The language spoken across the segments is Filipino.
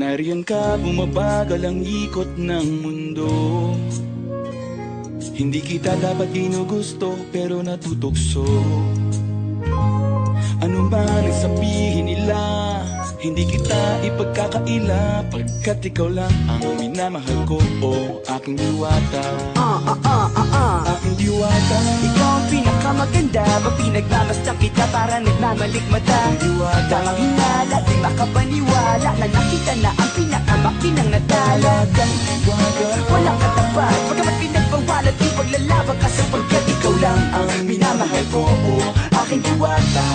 nariyan ka, bumabagal ang ikot ng mundo. Hindi kita dapat ginugusto, pero natutukso. Ano man ang sabihin nila, hindi kita ipagkakaila, pagkat ikaw lang ang minamahal ko, o aking diwata. Aking diwata. Ikaw ang pinakamaganda, pag pinagmamasdan kita para nagmamalikmata. Aking diwata. Tamang hinala, di makapaniwala na nakita na ang pinakamakinang natala. Talagang diwata. Walang katapat, pagkamat pinagbawalat, di paglalaban ka sapagkat ikaw lang ang minamahal ko, o aking diwata.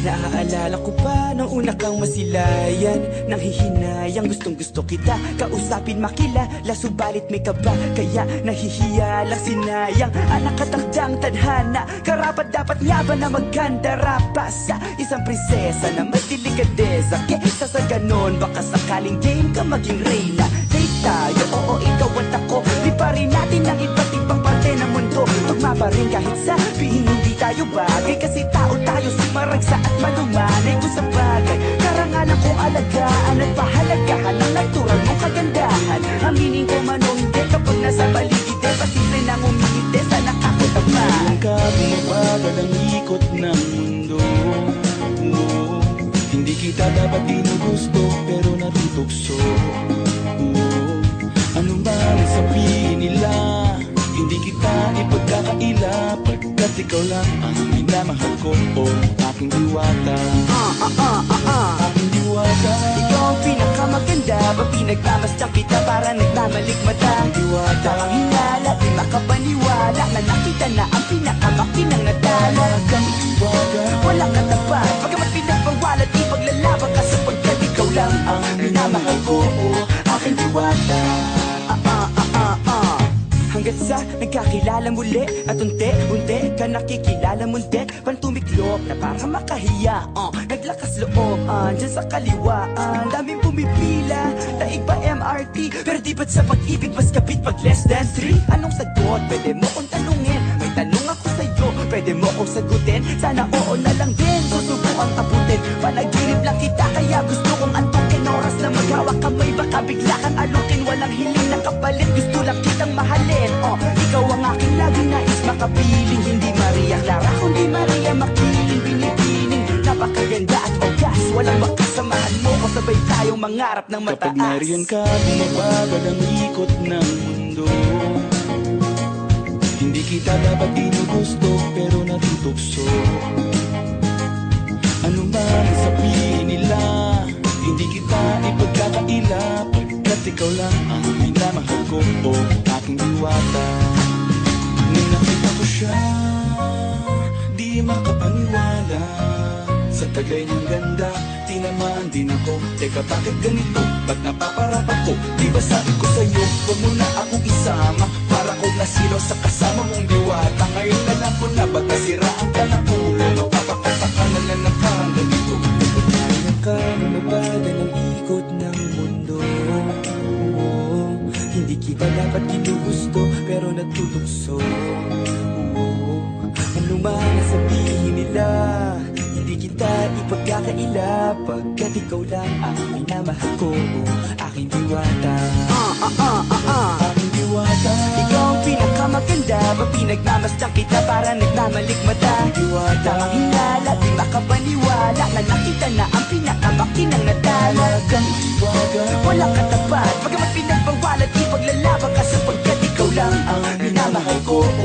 Naaalala ko pa nung una kang masilayan, nang hihinayang gustong gusto kita kausapin, makilala, subalit may kaba, kaya nahihiya lang sinayang. Anak katakdang tadhana, karapat dapat nga ba na magkandara pa sa isang prinsesa na may delikadeza? Kesa sa ganon, baka sakaling game ka maging reyna. Date tayo, oo ikaw at ako, di pa rin natin ang iba't ibang parte ng mundo. Tugma pa rin kahit sabihin hindi tayo bagay, kasi tao tayo, sumaragsa at malumanay. Kung sa bagay, karangalan kong alagaan at pahalagahan ang natural mong kagandahan. Aminin ko man o hindi, kapag nasa paligid, pasimple nang umingiti sa nakakutama. Nariyan ka, bumabagal ang ikot ng mundo. Oo, hindi kita dapat ginugusto, pero natutukso. Oo, ano man ang sabihin nila, hindi kita ipagkakaila, pagkat ikaw lang ang minamahal ko, o aking diwata. Aking diwata. Ikaw ang pinakamaganda, pag pinagmamasdan kita para nagmamalikmata. Aking diwata. Tamang hinala, di makapaniwala na nakita na ang pinakamakinang natala. Talagang diwata. Walang katapat, pagkamat pinagbawalat, di paglalaban ka sapagkat ikaw lang ang minamahal ko, o aking diwata. Hanggat sa nagkakilala muli at unti-unti ka nakikilala mundi, pantumiklop na para makahiya, naglakas loob, dyan sa kaliwaan, daming pumipila, daig pa MRT, pero di ba't sa pag-ibig mas kapit pag less than 3? Anong sagot? Pwede mo kong tanungin, may tanong ako sa'yo, pwede mo kong sagutin, sana oo na lang din, susubukang abutin, panaginip lang kita kaya gusto kong antukin, oras na maghawak kamay baka bigla kang alukin, walang hiling na kapalit, gusto lang kitang mahalin. Ikaw ang aking laging nais makapiling, hindi Maria Clara kundi Maria Makiling, binibining napakaganda at ogas, walang makasamahan mo ko, sabay tayong mangarap ng mataas. Kapag nariyan ka, bumabagal ang ikot ng mundo. Hindi kita dapat ginugusto, pero natutukso. Ano man ang sabihin nila, hindi kita ipagkakaila, pagkat ikaw lang ang minamahal ko, o aking diwata. Nung nakita ko siya, di makapaniwala, sa tagay niyang ganda, tinamaan din ako. Teka bakit ganito? Ba't napaparap ako? Di ba sabi ko sa'yo, huwag mo na akong isama, para kong nasilaw sa kasama mong diwata. Ngayon na lang ko na, ba't nasiraan ka ng ulo? Mapapakataka na lang ng parang ganito. Nariyan ka, bumabagal ang ikot ng mundo. Oo, hindi kita dapat ginugusto, pero natutukso. Oo, ano man ang sabihin nila, hindi kita ipagkakaila, pagkat ikaw lang ang minamahal ko, aking diwata. Aking diwata. Ikaw ang pinakamaganda, pag pinagmamasdan kita para nagmamalikmata. Diwata. Tamang hinala, di makapaniwala na nakita na ang pinakamakinang natala. Talagang diwata. Walang katapat, pagkamat pinagbawalat, di paglalaban ka sapagkat ikaw lang ang minamahal ko, o